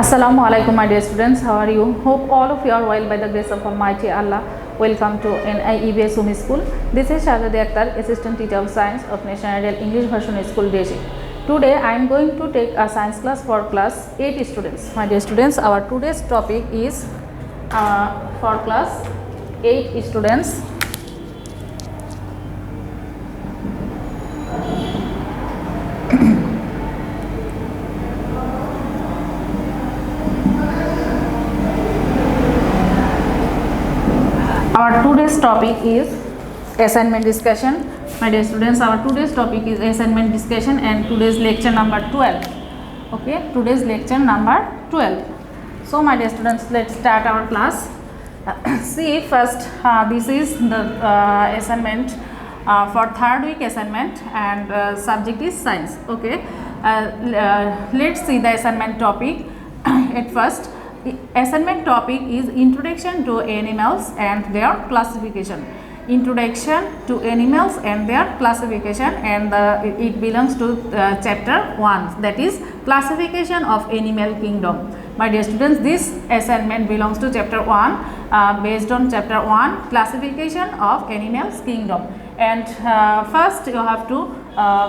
Assalamu alaikum my dear students, how are you? Hope all of you are well by the grace of Almighty Allah. Welcome to NIEBS Sumi School. This is Shahjadi Akter, Assistant Teacher of Science of National Ideal English Version School Daisy. Today I am going to take a science class for class 8 students. My dear students, our today's topic is for class 8 students. Our today's topic is assignment discussion. My dear students, our today's topic is assignment discussion and today's lecture number 12. Okay, today's lecture number 12. So my dear students, let's start our class. See, first this is the assignment for third week assignment, and subject is science. Okay, let's see the assignment topic. At first, assignment topic is introduction to animals and their classification. Introduction to animals and their classification, and it belongs to chapter 1, that is classification of animal kingdom. My dear students, this assignment belongs to chapter 1 based on chapter 1 classification of animals kingdom. And first you have to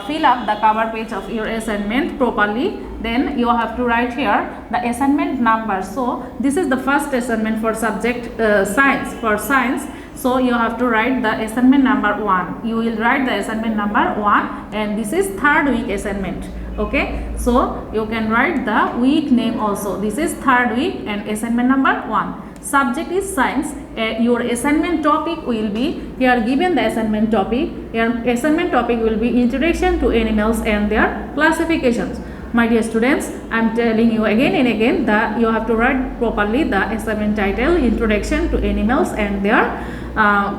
fill up the cover page of your assignment properly. Then you have to write here the assignment number. So this is the first assignment for subject science. For science, so you have to write the assignment number 1. You will write the assignment number 1, and this is third week assignment. Okay, so you can write the week name also. This is third week and assignment number 1. Subject is science. Your assignment topic will be here given the assignment topic. Your assignment topic will be introduction to animals and their classifications. My dear students, I am telling you again and again that you have to write properly the assignment title, introduction to animals and their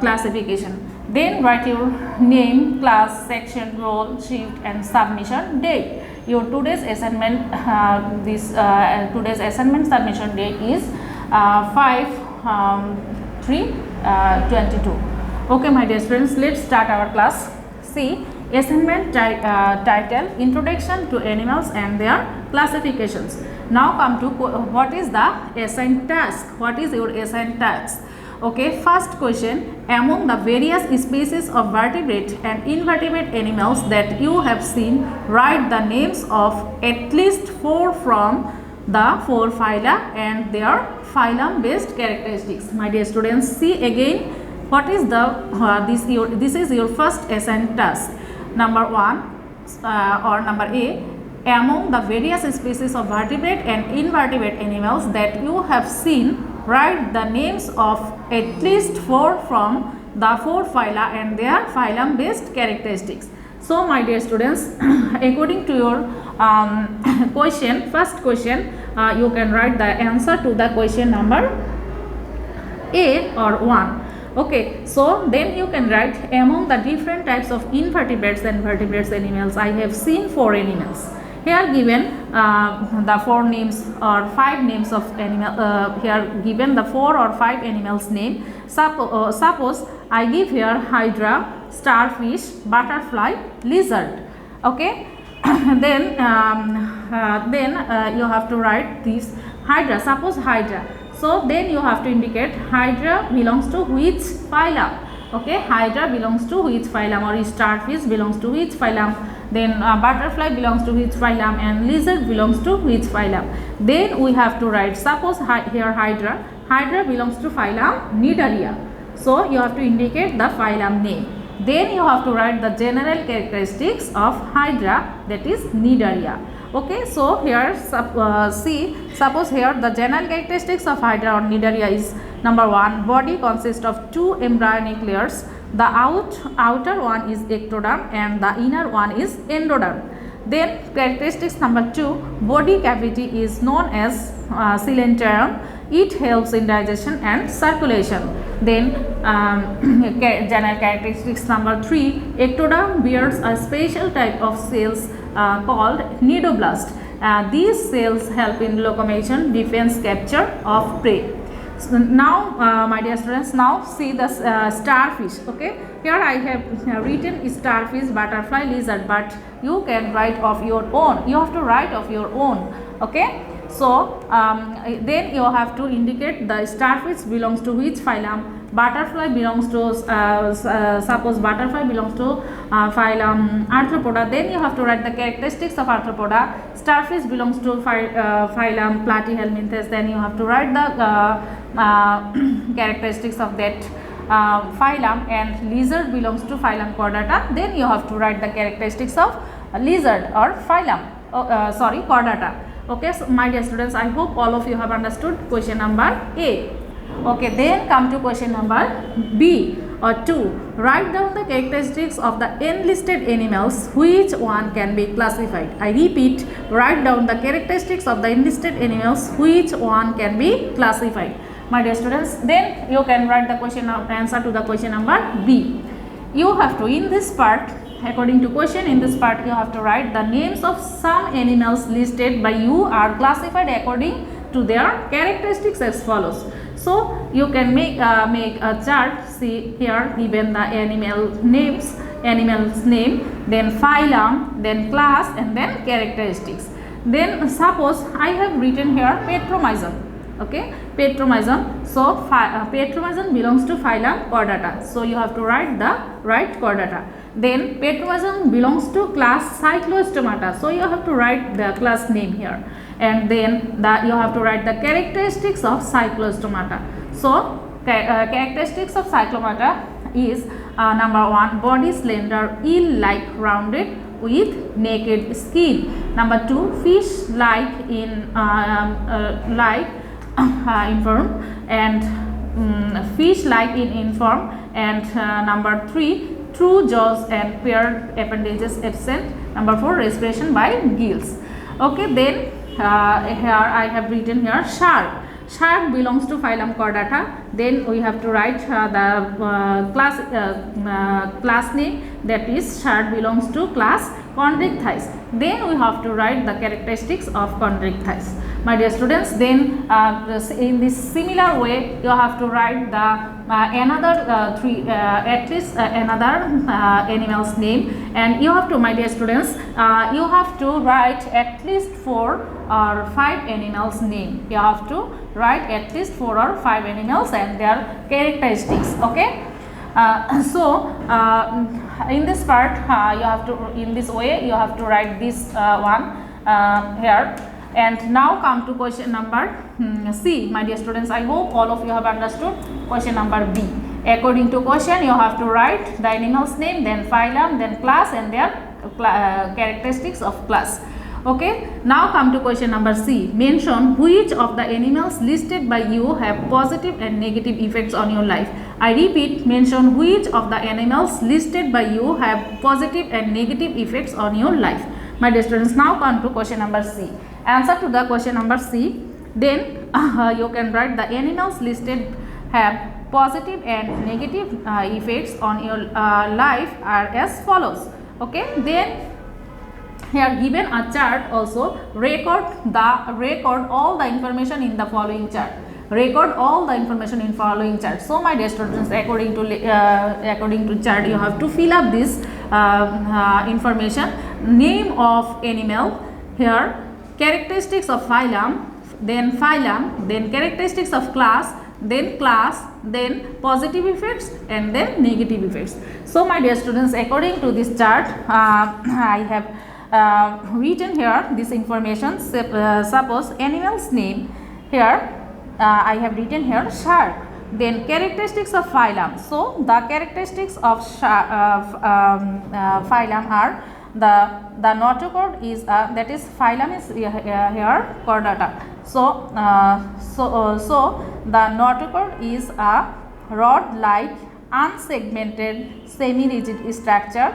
classification. Then write your name, class, section, role, shift and submission date. Your today's assignment today's assignment submission date is 5/3/22. Okay, my dear students, let's start our class. See, assignment title, introduction to animals and their classifications. Now come to what is the assigned task. What is your assigned task? Okay, first question, among the various species of vertebrate and invertebrate animals that you have seen, write the names of at least 4 from the 4 phyla and their phylum based characteristics. My dear students, see again what is the this is your first assigned task. Number 1 or number A, among the various species of vertebrate and invertebrate animals that you have seen, write the names of at least 4 from the 4 phyla and their phylum based characteristics. So my dear students, according to your question, first question, you can write the answer to the question number A or 1. Okay, so then you can write among the different types of invertebrates and vertebrates animals, I have seen 4 animals. Here given the 4 names or 5 names of animal. Here given the 4 or 5 animals name. Suppose I give here hydra, starfish, butterfly, lizard. Okay, then you have to write this hydra. Suppose hydra. So then you have to indicate hydra belongs to which phylum. Okay, hydra belongs to which phylum, or starfish belongs to which phylum, then butterfly belongs to which phylum, and lizard belongs to which phylum. Then we have to write, suppose here hydra belongs to phylum Nidaria. So you have to indicate the phylum name. Then you have to write the general characteristics of hydra, that is Nidaria. Okay, so here suppose here the general characteristics of hydra or Nidaria is number 1, body consists of 2 embryonic layers. The outer one is ectoderm and the inner one is endoderm. Then characteristics number 2, body cavity is known as cylindrium. It helps in digestion and circulation. Then general characteristics number 3, ectoderm bears a special type of cells called cnidoblast. These cells help in locomotion, defense, capture of prey. So now my dear students, now see the starfish. Okay, here I have written starfish, butterfly, lizard, but you can write of your own. You have to write of your own. Okay, So then you have to indicate the starfish belongs to which phylum, butterfly belongs to suppose butterfly belongs to phylum Arthropoda, then you have to write the characteristics of Arthropoda. Starfish belongs to phylum Platyhelminthes, then you have to write the characteristics of that phylum, and lizard belongs to phylum Chordata, then you have to write the characteristics of lizard or phylum Chordata. Okay, so my dear students, I hope all of you have understood question number A. Okay, then come to question number B or 2. Write down the characteristics of the enlisted animals, which one can be classified. I repeat, write down the characteristics of the enlisted animals, which one can be classified. My dear students, then you can write the question answer to the question number B. You have to, in this part, according to question, in this part you have to write the names of some animals listed by you are classified according to their characteristics as follows. So you can make a chart. See here, given the animal's name, then phylum, then class, and then characteristics. Then suppose I have written here Petromyzon. Okay, Petromyzon. So Petromyzon belongs to phylum Chordata. So you have to write the right Chordata. Then Petromyzon belongs to class Cyclostomata. So you have to write the class name here. And then you have to write the characteristics of Cyclostomata. So characteristics of Cyclostomata is number 1, body slender, eel-like, rounded with naked skin. Number 2, fish-like in inform, and fish-like in form. And number 3, true jaws and paired appendages absent. Number 4, respiration by gills. Okay, then here I have written here shark. Shark belongs to phylum Chordata. Then we have to write the class name, that is shark belongs to class Chondrichthyes. Then we have to write the characteristics of Chondrichthyes. My dear students, then in this similar way you have to write the another at least another animal's name, and you have to, my dear students, you have to write at least 4 or 5 animals name. You have to write at least 4 or 5 animals and their characteristics. Okay. So in this part you have to, in this way you have to write this one here. And now come to question number C. My dear students, I hope all of you have understood question number B. According to question, you have to write the animal's name, then phylum, then class, and their characteristics of class. Okay. Now come to question number C. Mention which of the animals listed by you have positive and negative effects on your life. I repeat, mention which of the animals listed by you have positive and negative effects on your life. My dear students, now come to question number C. Answer to the question number C. Then you can write the animals listed have positive and negative effects on your life are as follows. Okay. Then here given a chart also, record all the information in the following chart. Record all the information in following chart. So my dear students, according to chart you have to fill up this information. Name of animal here, characteristics of phylum, then characteristics of class, then positive effects, and then negative effects. So my dear students, according to this chart I have written here this information. Suppose animal's name here I have written here shark. Then characteristics of phylum. So the characteristics of phylum are the notochord is that is phylum is here Chordata. So the notochord is a rod-like unsegmented semi-rigid structure.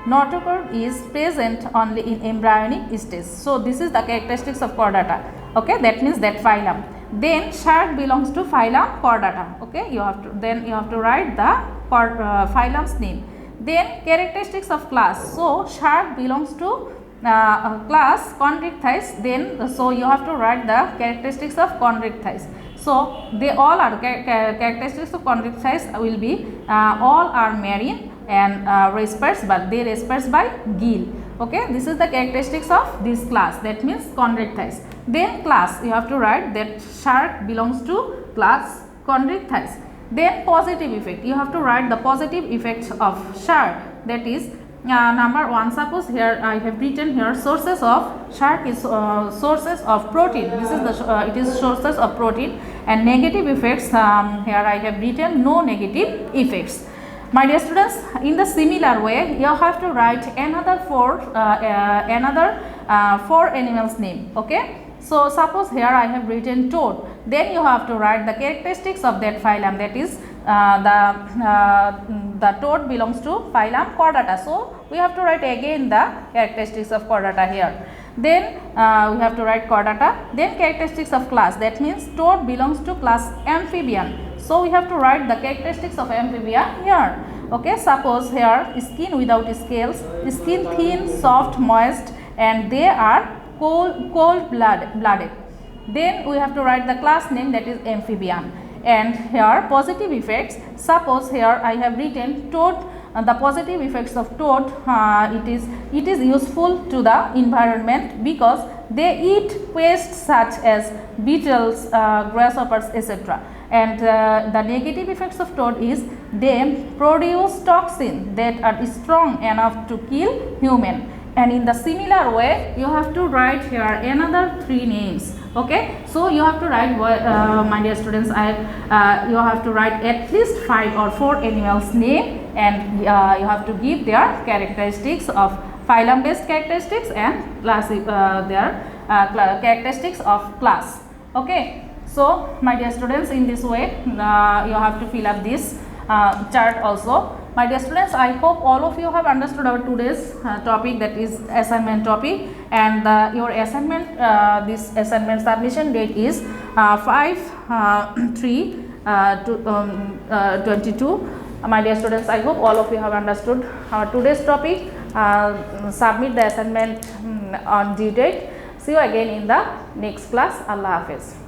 Notochord is present only in embryonic stage. So this is the characteristics of Chordata. Okay, that means that phylum. Then shark belongs to phylum Chordata. Okay, you have to write the phylum's name. Then characteristics of class. So shark belongs to class Chondrichthyes. Then so you have to write the characteristics of Chondrichthyes. So they all are characteristics of Chondrichthyes will be all are marine and respires, but they respires by gill. Okay, this is the characteristics of this class, that means Chondrichthyes. Then class, you have to write that shark belongs to class Chondrichthyes. Then positive effect, you have to write the positive effects of shark, that is number 1. Suppose here I have written here sources of shark is sources of protein. This is the it is sources of protein. And negative effects, here I have written no negative effects. My dear students, in the similar way you have to write another four animals name. Okay, so suppose here I have written toad, then you have to write the characteristics of that phylum, that is the toad belongs to phylum Chordata. So we have to write again the characteristics of Chordata here. Then we have to write Chordata, then characteristics of class, that means toad belongs to class amphibian. So we have to write the characteristics of amphibian here. Okay, suppose here skin without scales, skin thin, soft, moist, and they are cold blooded. Then we have to write the class name, that is amphibian. And here positive effects, suppose here I have written toad, the positive effects of toad, it is useful to the environment because they eat waste such as beetles, grasshoppers, etc. And the negative effects of toad is they produce toxins that are strong enough to kill human. And in the similar way you have to write here another 3 names. Okay, so you have to write, my dear students, you have to write at least 5 or 4 animals name, and you have to give their characteristics of phylum based characteristics and class, their characteristics of class. Okay, so my dear students, in this way you have to fill up this chart also. My dear students, I hope all of you have understood our today's topic, that is assignment topic, and your assignment, this assignment submission date is 5/3/22. My dear students, I hope all of you have understood our today's topic. Submit the assignment on due date. See you again in the next class. Allah Hafiz.